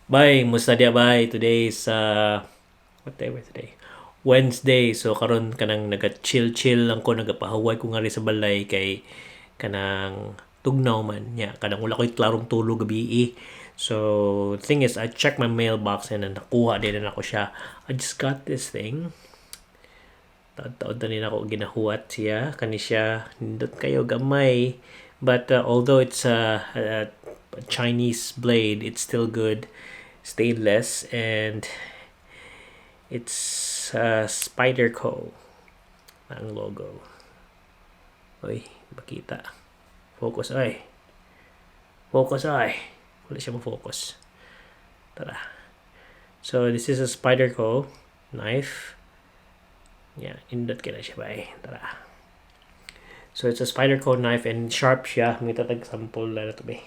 Bye, musta dia bye. Today's what day was today? Wednesday. So karon kanang naga-chill lang ko, nagapahuway ko nga rin sa balay kay kanang tugnaw man nya kanang wala ko'y klarong tulog gabi. So thing is I checked my mailbox and nakuha din na ako siya. I just got this thing. Taon din ako ginahuwat siya kani siya nindot kayo gamay. But although it's a Chinese blade, it's still good, stainless, and it's Spyderco ang logo. Oy, makita. Focus ay. Focus ay. Wala siya mo-focus. Tara. So this is a Spyderco knife. Yeah, indot kina siya ba eh. Tara. So it's a Spyderco knife and sharp siya. May tatag sample na ito ba eh.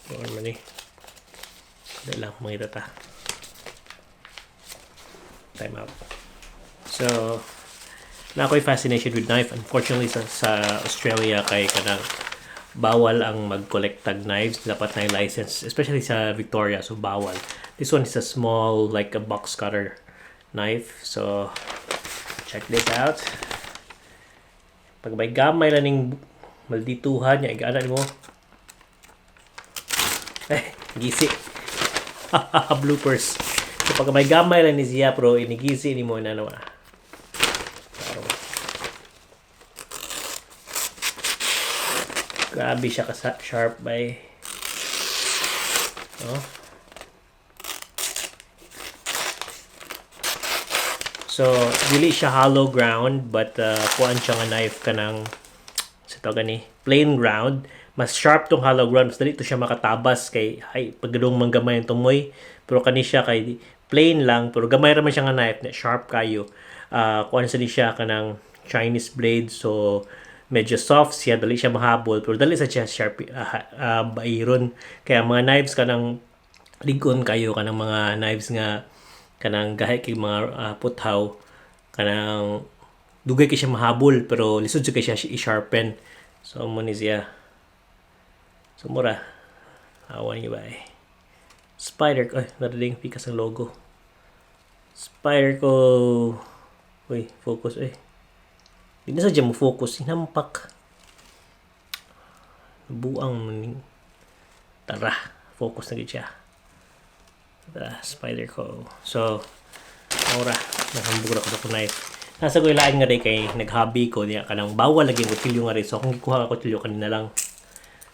Normally. Dahil lang mga itata. Time out. So, na ako'y fascination with knife. Unfortunately, sa Australia, kay kanang bawal ang mag-collect tag knives. Dapat na license. Especially sa Victoria, so bawal. This one is a small, like a box cutter knife. So, check this out. Pag may gamay lang ng maldituhan niya, igaanan mo. Gisi. Bloopers. So, pag may gamay lang ni siya, pro, inigisi ni mo na naman. Grabe siya ka-sharp by. Oh. So, dili siya hollow ground, but kuan siya nga knife ka ng sa to gani, plain ground. Mas sharp tong hollow ground. Mas dali to siya makatabas kay ay pagdong manggamay ang tumoy. Pero kani siya kay plain lang, pero gamay ra man siya nga knife na sharp kayo. Kuan sa di siya kanang Chinese blade, so medyo soft siya, dali siya mahabol, pero dali sa siya sharp bairon. Kaya mga knives kanang ligon kayo kanang mga knives nga kanang gahi kay mga puthaw kanang dugay kay siya mahabol pero lisod kay siya i-sharpen. So mo ni siya. So mura. Awan niyo ba eh. Spider ay nadaling pikas ang logo. Spyderco. Uy, focus eh. Hindi sa mo focus, hinampak. Buang maning. Tara, focus na gid siya. Spyderco. So, ora, nahambog na ko sa knife. Nasa ko ilaan nga rin kay nag-hobby ko niya kanang bawal lagi yung kutsilyo nga rin. So, kung gikuha ka kutsilyo kanina lang.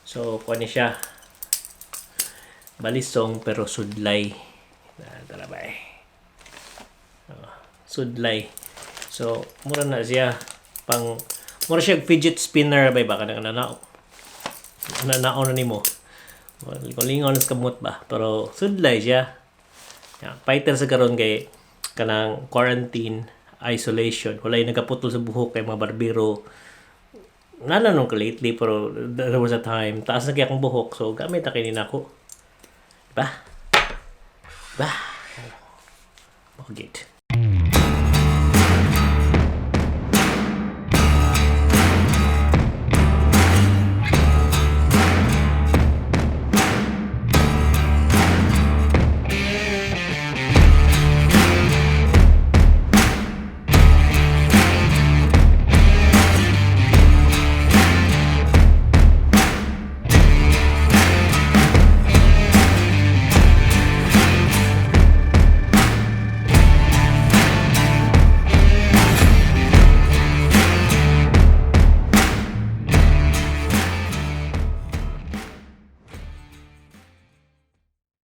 So, kuha niya siya. Balisong pero sudlay. Tara ba eh. Sudlay. So, mura na siya. Mura siya fidget spinner ba ba? Kanang nanao. Nanao na ni mo. Lingon sa kamot ba? Pero sudlay siya. Fighter sa karon kay kanang quarantine, isolation. Wala yung nagaputol sa buhok kay mga barbero. Nalanong ka lately, pero there was a time. Taas na kaya akong buhok, so gamit na kayo ako. Diba? Diba? Bakit?